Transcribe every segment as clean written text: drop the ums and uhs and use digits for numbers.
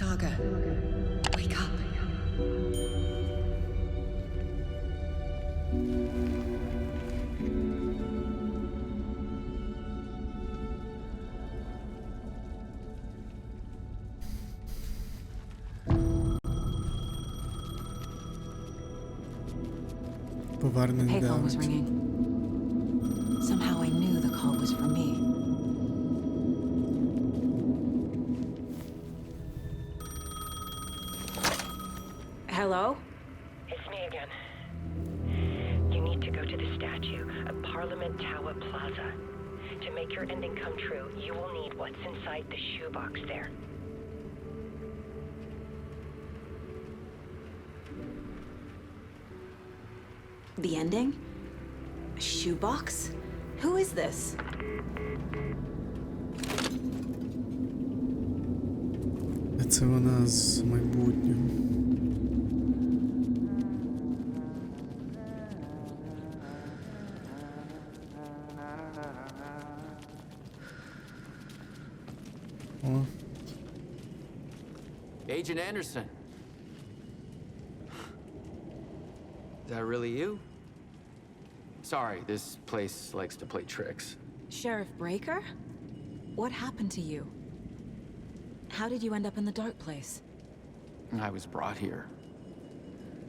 Saga, wake up. The payphone was ringing. Somehow I knew the call was for me. Hello? It's me again. You need to go to the statue of Parliament Tower Plaza. To make your ending come true, you will need what's inside the shoebox there. The ending? A shoebox? Who is this? Це вона з майбутнього. О. Agent Anderson. Is that really you? Sorry, this place likes to play tricks. Sheriff Breaker? What happened to you? How did you end up in the dark place? I was brought here.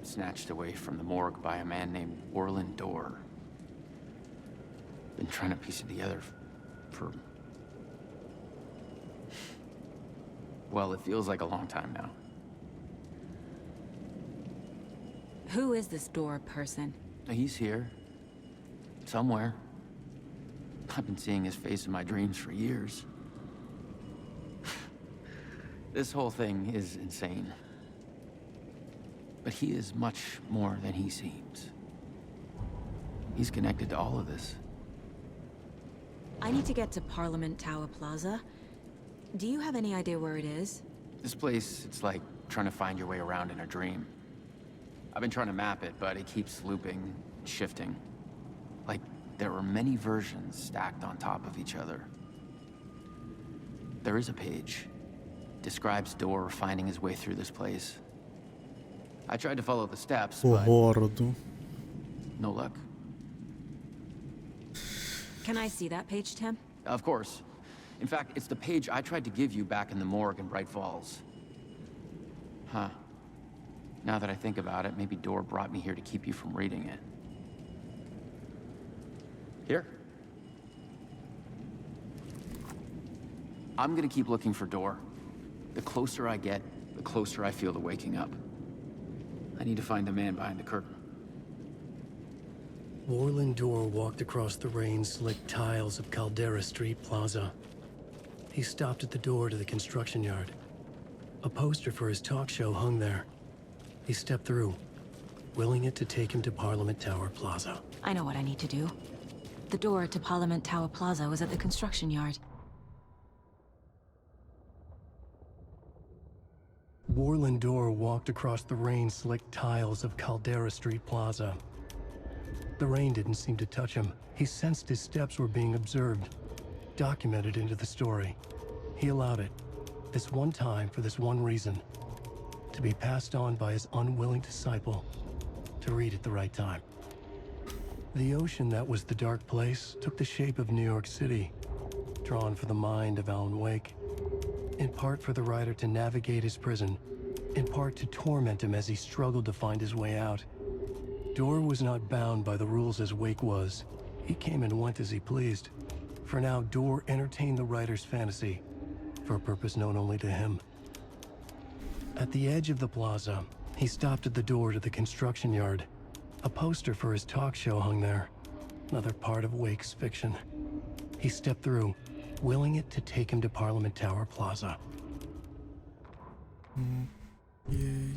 Snatched away from the morgue by a man named Orland Dorr. Been trying to piece it together for... well, it feels like a long time now. Who is this Dorr person? He's here. Somewhere. I've been seeing his face in my dreams for years. This whole thing is insane. But he is much more than he seems. He's connected to all of this. I need to get to Parliament Tower Plaza. Do you have any idea where it is? This place, it's like trying to find your way around in a dream. I've been trying to map it, but it keeps looping, shifting. Like there are many versions stacked on top of each other. There is a page. Describes Dorr finding his way through this place. I tried to follow the steps, По but городу. no luck. Can I see that page, Tim? Of course. In fact, it's the page I tried to give you back in the morgue in Bright Falls. Huh. Now that I think about it, maybe Dorr brought me here to keep you from reading it. Here. I'm gonna keep looking for Dorr. The closer I get, the closer I feel to waking up. I need to find the man behind the curtain. Orland Dorr walked across the rain-slicked tiles of Caldera Street Plaza. He stopped at the door to the construction yard. A poster for his talk show hung there. He stepped through, willing it to take him to Parliament Tower Plaza. I know what I need to do. The door to Parliament Tower Plaza was at the construction yard. Orland Dorr walked across the rain-slicked tiles of Caldera Street Plaza. The rain didn't seem to touch him. He sensed his steps were being observed, documented into the story. He allowed it, this one time for this one reason, to be passed on by his unwilling disciple, to read at the right time. The ocean that was the dark place took the shape of New York City, drawn for the mind of Alan Wake. In part for the writer to navigate his prison, in part to torment him as he struggled to find his way out. Dorr was not bound by the rules as Wake was. He came and went as he pleased. For now, Dorr entertained the writer's fantasy, for a purpose known only to him. At the edge of the plaza, he stopped at the door to the construction yard. A poster for his talk show hung there, another part of Wake's fiction. He stepped through, willing it to take him to Parliament Tower Plaza. Yay.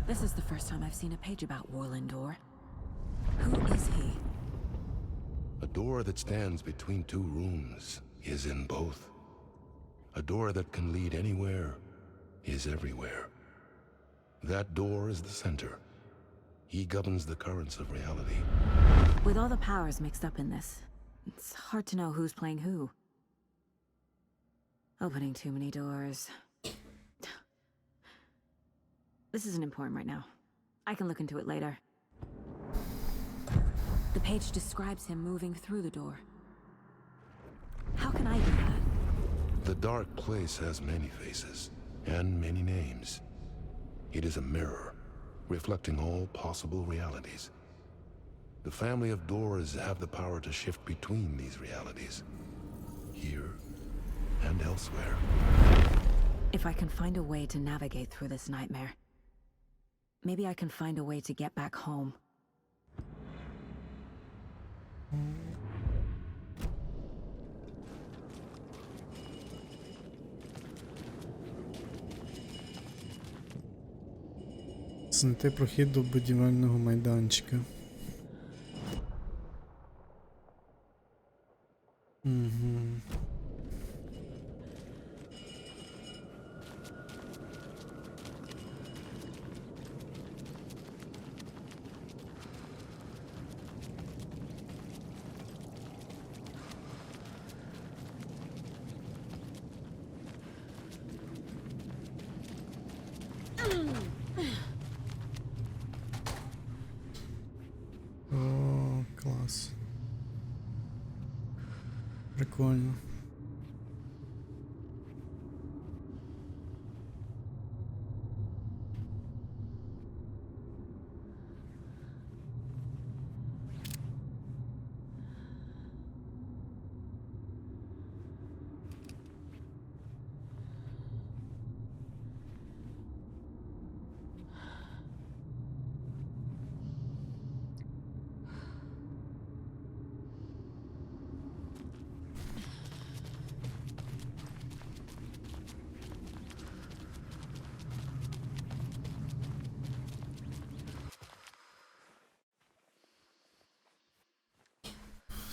This is the first time I've seen a page about Orland Dorr. Who is he? A door that stands between two rooms is in both. A door that can lead anywhere is everywhere. That door is the center. He governs the currents of reality. With all the powers mixed up in this, it's hard to know who's playing who. Opening too many doors. This isn't important right now. I can look into it later. The page describes him moving through the door. How can I do that? The dark place has many faces and many names. It is a mirror, reflecting all possible realities. The family of doors have the power to shift between these realities, here and elsewhere. If I can find a way to navigate through this nightmare, maybe I can find a way to get back home. Знайти прохід до будівельного майданчика. О, клас. Прикольно.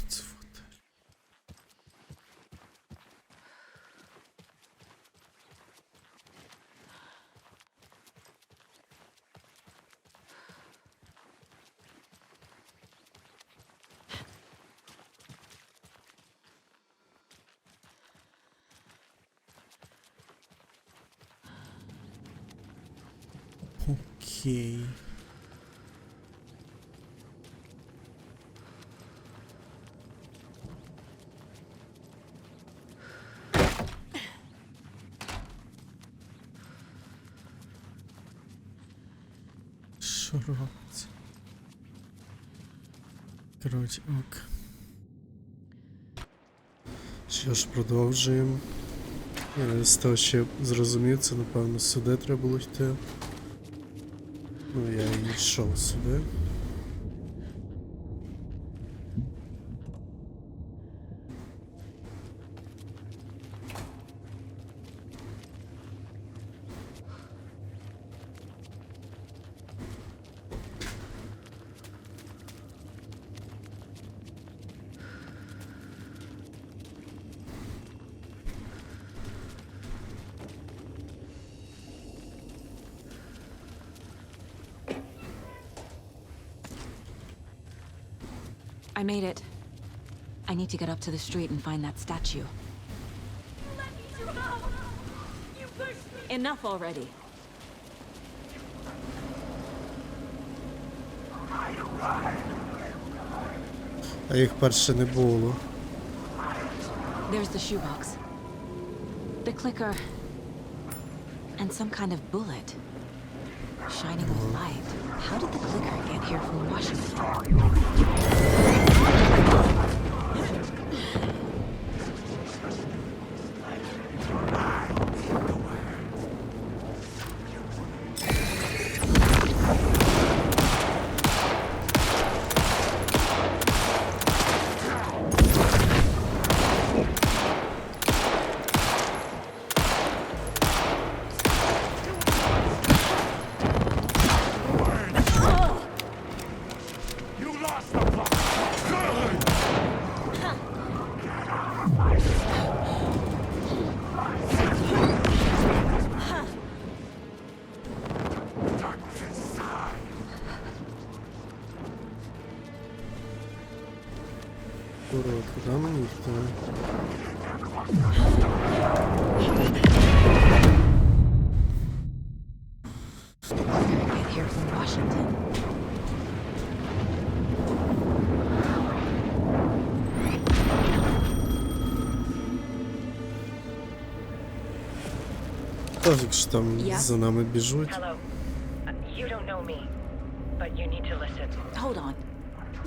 Це фото. Окей. Що робиться? Коротше, ок. Що ж, продовжуємо. З того, що я зрозумів, це, напевно, сюди треба було йти. Ну, я і йшов сюди. I made it. I need to get up to the street and find that statue. Enough already. А їх перше не було. There's the shoebox. The clicker. And some kind of bullet. Shining with light. How did the clicker get here from Washington? Куди мені йти? Так, якщо там Я? за нами біжуть. Hello. You don't know me, but you need to listen. Hold on.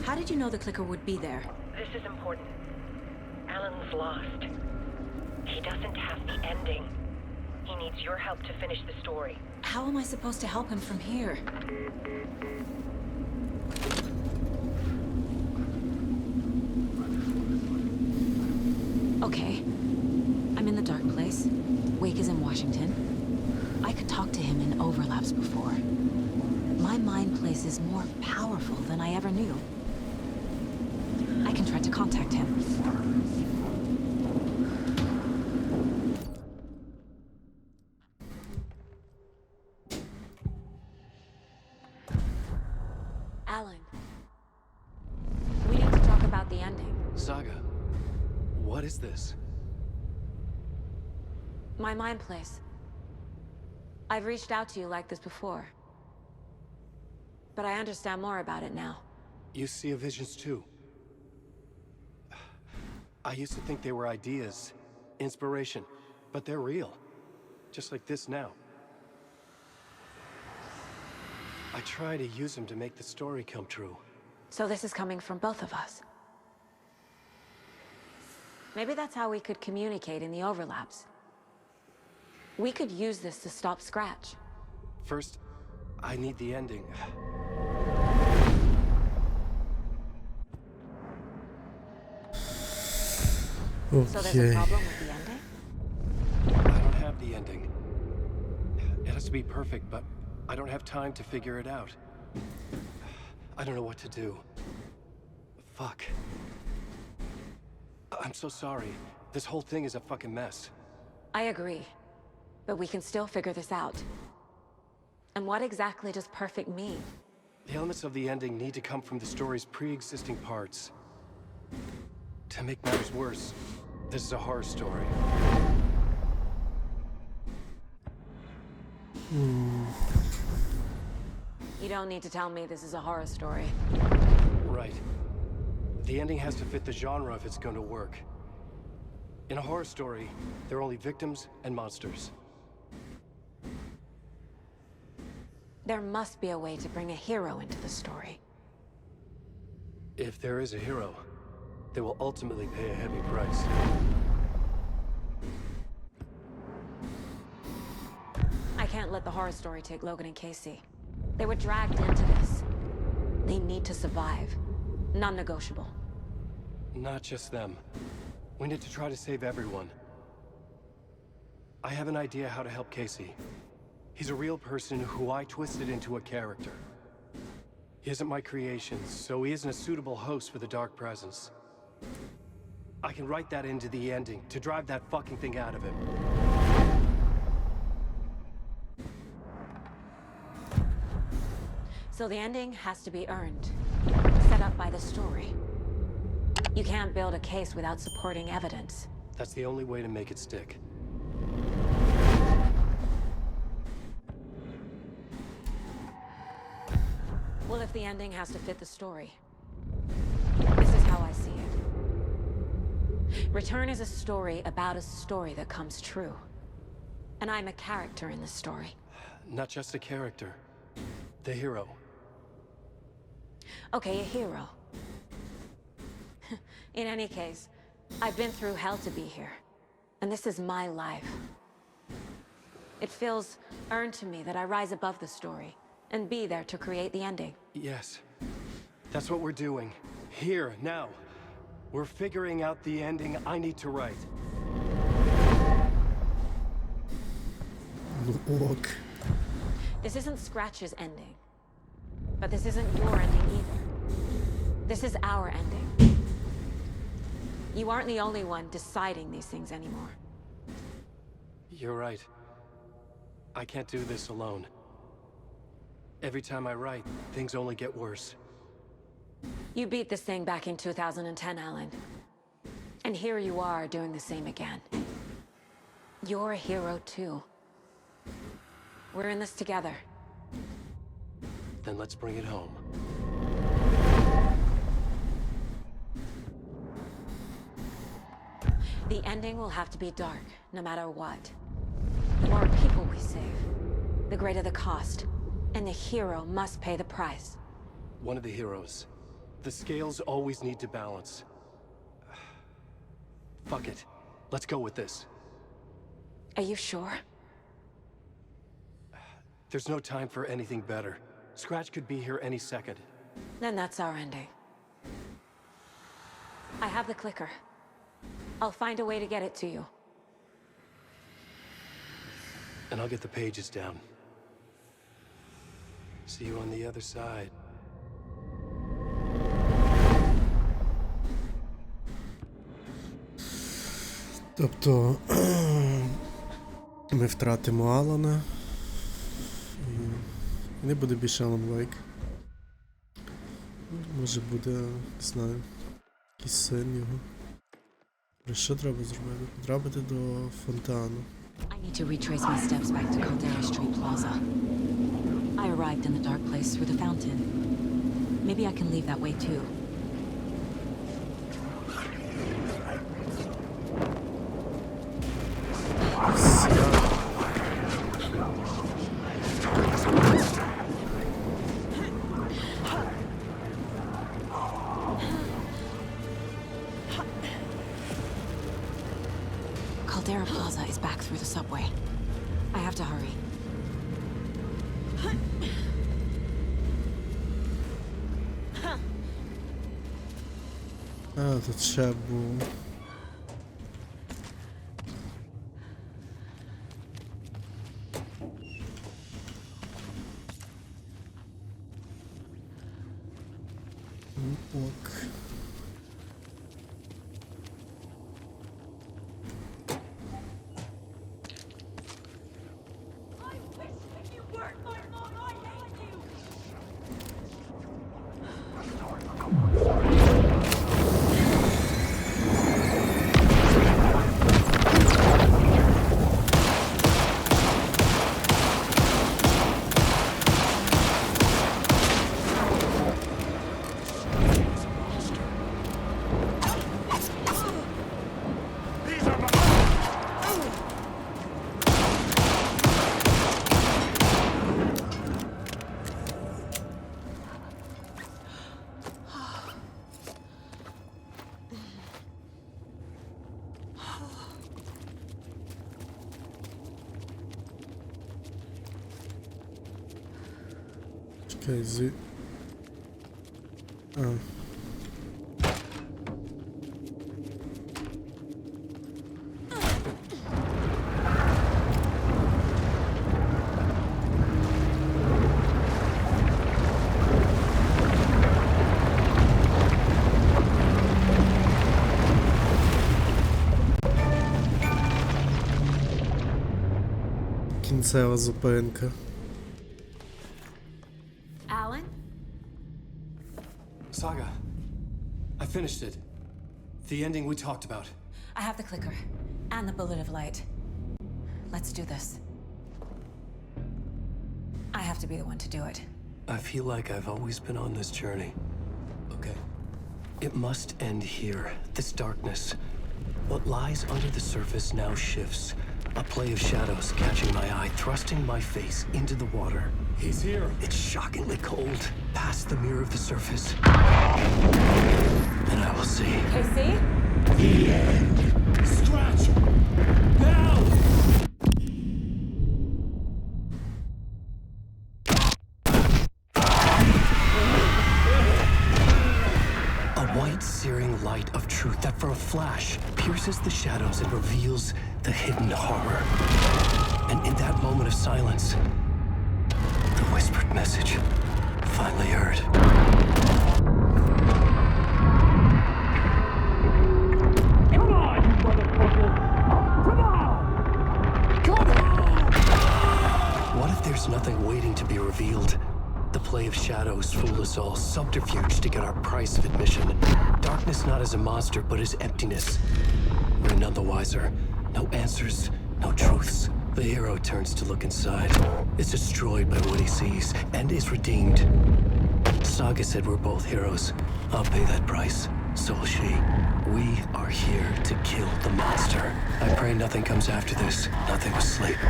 How did you know the clicker would be there? This is important. Alan's lost. He doesn't have the ending. He needs your help to finish the story. How am I supposed to help him from here? Okay. I'm in the dark place. Wake is in Washington. I could talk to him in overlaps before. My mind place is more powerful than I ever knew. I can try to contact him. Alan. We need to talk about the ending. Saga, what is this? My mind place. I've reached out to you like this before. But I understand more about it now. You see visions too. I used to think they were ideas, inspiration, but they're real. Just like this now. I try to use them to make the story come true. So this is coming from both of us. Maybe that's how we could communicate in the overlaps. We could use this to stop Scratch. First, I need the ending. So there's a Окей. problem with the ending? I don't have the ending. It has to be perfect, but I don't have time to figure it out. I don't know what to do. Fuck. I'm so sorry. This whole thing is a fucking mess. I agree. But we can still figure this out. And what exactly does perfect mean? The elements of the ending need to come from the story's pre-existing parts. To make matters worse, this is a horror story. You don't need to tell me this is a horror story. Right. The ending has to fit the genre if it's going to work. In a horror story, there are only victims and monsters. There must be a way to bring a hero into the story. If there is a hero, they will ultimately pay a heavy price. I can't let the horror story take Logan and Casey. They were dragged into this. They need to survive. Non-negotiable. Not just them. We need to try to save everyone. I have an idea how to help Casey. He's a real person who I twisted into a character. He isn't my creation, so he isn't a suitable host with a dark presence. I can write that into the ending to drive that fucking thing out of him. So the ending has to be earned. Set up by the story. You can't build a case without supporting evidence. That's the only way to make it stick. Well, if the ending has to fit the story, this is how I see it. Return is a story about a story that comes true. And I'm a character in the story. Not just a character. The hero. Okay, a hero. In any case, I've been through hell to be here. And this is my life. It feels earned to me that I rise above the story and be there to create the ending. Yes. That's what we're doing. Here, now. We're figuring out the ending I need to write. Ок. This isn't Scratch's ending. But this isn't your ending either. This is our ending. You aren't the only one deciding these things anymore. You're right. I can't do this alone. Every time I write, things only get worse. You beat this thing back in 2010, Alan. And here you are doing the same again. You're a hero too. We're in this together. Then let's bring it home. The ending will have to be dark, no matter what. The more more people we save, the greater the cost. And the hero must pay the price. One of the heroes. The scales always need to balance. Fuck it. Let's go with this. Are you sure? There's no time for anything better. Scratch could be here any second. Then that's our ending. I have the clicker. I'll find a way to get it to you. And I'll get the pages down. See you on the other side. Тобто ми втратимо Алана і не буде більше Алан Вейк. Може буде, не знаю, якийсь син його. Що треба зробити? Потрапити до фонтану. I need to retrace my steps back to Caldera Street Plaza. I arrived in the dark place through the fountain. Maybe I can leave that way too. Caldera Plaza is back through the subway. I have to hurry. А, тут ще був. Ок. Чекай, Кінцева зупинка. Alan? Saga, I finished it. The ending we talked about. I have the clicker and the bullet of light. Let's do this. I have to be the one to do it. I feel like I've always been on this journey. Okay. It must end here. This darkness. What lies under the surface now shifts. A play of shadows catching my eye, thrusting my face into the water. He's here. It's shockingly cold, past the mirror of the surface. And I will see. KC? The end. Scratch! Now! A white, searing light of truth that for a flash pierces the shadows and reveals the hidden horror. And in that moment of silence, the whispered message finally heard. Come on, you motherfucker! Come on! Come on! What if there's nothing waiting to be revealed? The play of shadows fool us all, subterfuge to get our price of admission. Darkness not as a monster, but as emptiness. We're none the wiser. No answers, no truths. The hero turns to look inside, is destroyed by what he sees, and is redeemed. Saga said we're both heroes. I'll pay that price. So will she. We are here to kill the monster. I pray nothing comes after this. Nothing but sleep.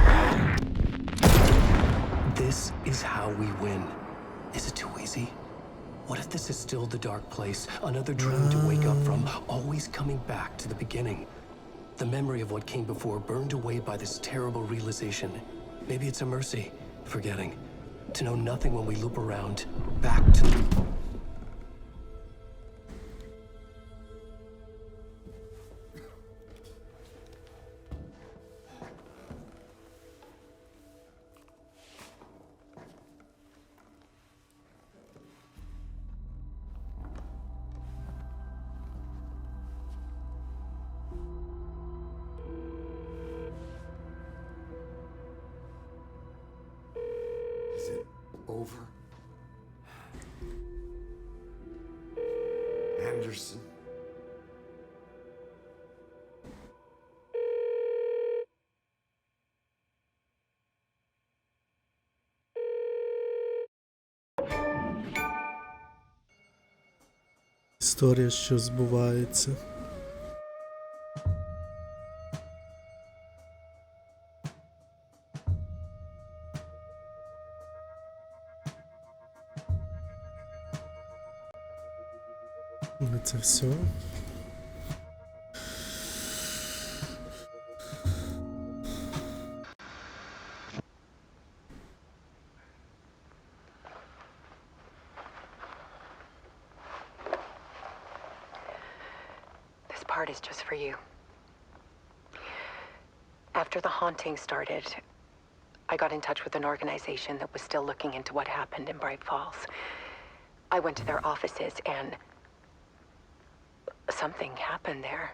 This is how we win. Is it too easy? What if this is still the dark place? Another dream to wake up from, always coming back to the beginning. The memory of what came before burned away by this terrible realization. Maybe it's a mercy, forgetting. To know nothing when we loop around, back to... Is it over? Anderson? Історія, що збувається. Це все. This part is just for you. After the haunting started, I got in touch with an organization that was still looking into what happened in Bright Falls. I went to their offices and something happened there.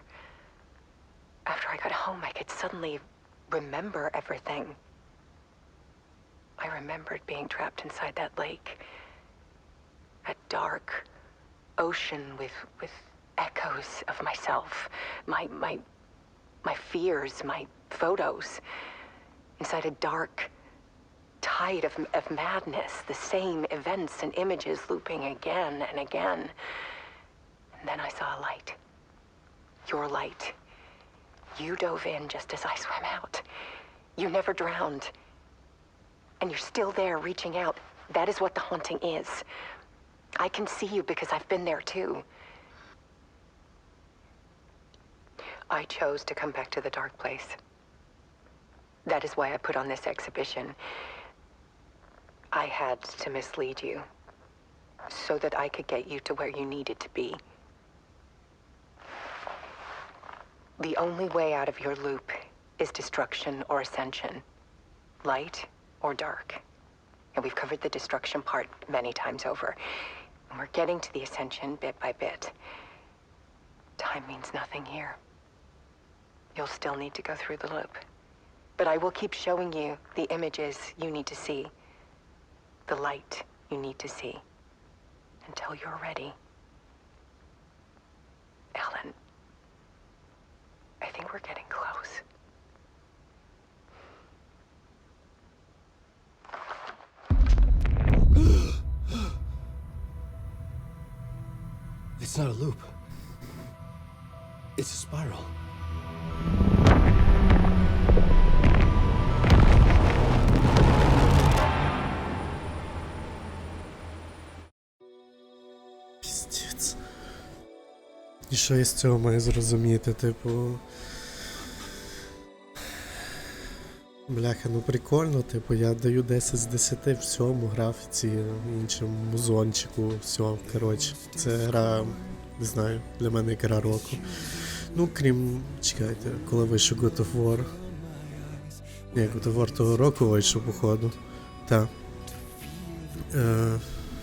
After I got home, I could suddenly remember everything. I remembered being trapped inside that lake. A dark ocean with echoes of myself. My fears, my photos. Inside a dark tide of madness. The same events and images looping again and again. And then I saw a light. Your light. You dove in just as I swam out. You never drowned. And you're still there reaching out. That is what the haunting is. I can see you because I've been there too. I chose to come back to the dark place. That is why I put on this exhibition. I had to mislead you so that I could get you to where you needed to be. The only way out of your loop is destruction or ascension, light or dark. And we've covered the destruction part many times over. And we're getting to the ascension bit by bit. Time means nothing here. You'll still need to go through the loop. But I will keep showing you the images you need to see, the light you need to see, until you're ready. Ellen, I think we're getting close. It's not a loop. It's a spiral. Піздець. І що я з цього маю зрозуміти, типу... Бляха, ну прикольно, типу, я даю 10 з 10 всьому, графіці, іншому музончику, все, коротше. Це гра, не знаю, для мене гра року. Ну, крім, чекайте, коли вийшов God of War. Ні, God of War того року вийшов, походу. Так.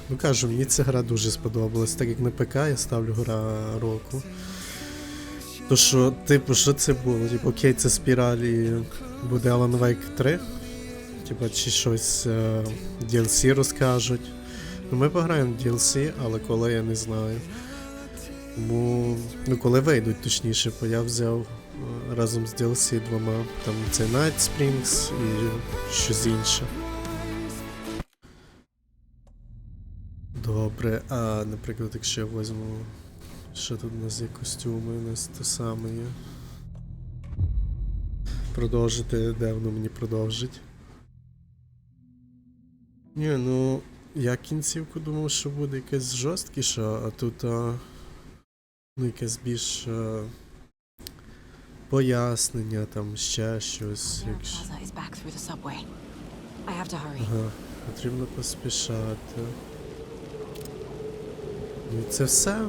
Ну кажу, мені ця гра дуже сподобалась, так як на ПК я ставлю гра року. То що, типу, що це було? Типу, окей, це Спіраль і буде Alan Wake 3? Типу, чи щось DLC розкажуть. Ну, ми пограємо в DLC, але коли, я не знаю. Тому, ну, коли вийдуть, точніше, бо я взяв разом з DLC двома, там цей Night Springs і щось інше. Добре, а, наприклад, якщо я візьму, що тут у нас є костюми, у нас те саме є. продовжити, де воно мені продовжить. Ні, ну, я кінцівку думав, що буде якась жорсткіша, а тут, ну, якесь більш пояснення, там, ще щось. Caldera Якщо... Plaza is back through the subway. I have to hurry. Ага, потрібно поспішати. Ну і це все.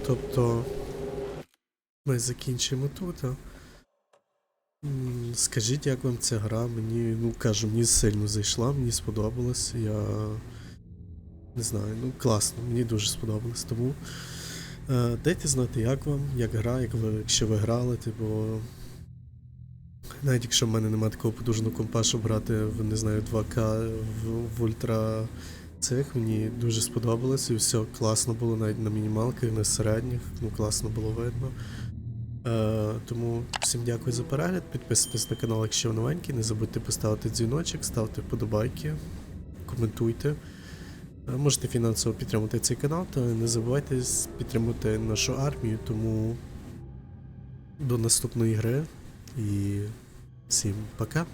Тобто, ми закінчимо тут. Скажіть, як вам ця гра? Мені, ну кажу, мені сильно зайшла, мені сподобалось. Я не знаю, ну класно, мені дуже сподобалось. Тому дайте знати, як вам, як гра, якщо ви грали, бо навіть якщо в мене немає такого потужного компа, щоб грати в, не знаю, 2К в ультра цих, мені дуже сподобалось і все класно було навіть на мінімалках, на середніх, ну класно було видно. Тому всім дякую за перегляд, підписуйтесь на канал, якщо ви новенький, не забудьте поставити дзвіночок, ставте вподобайки, коментуйте. Можете фінансово підтримати цей канал, та не забувайте підтримати нашу армію, тому до наступної гри і всім пока!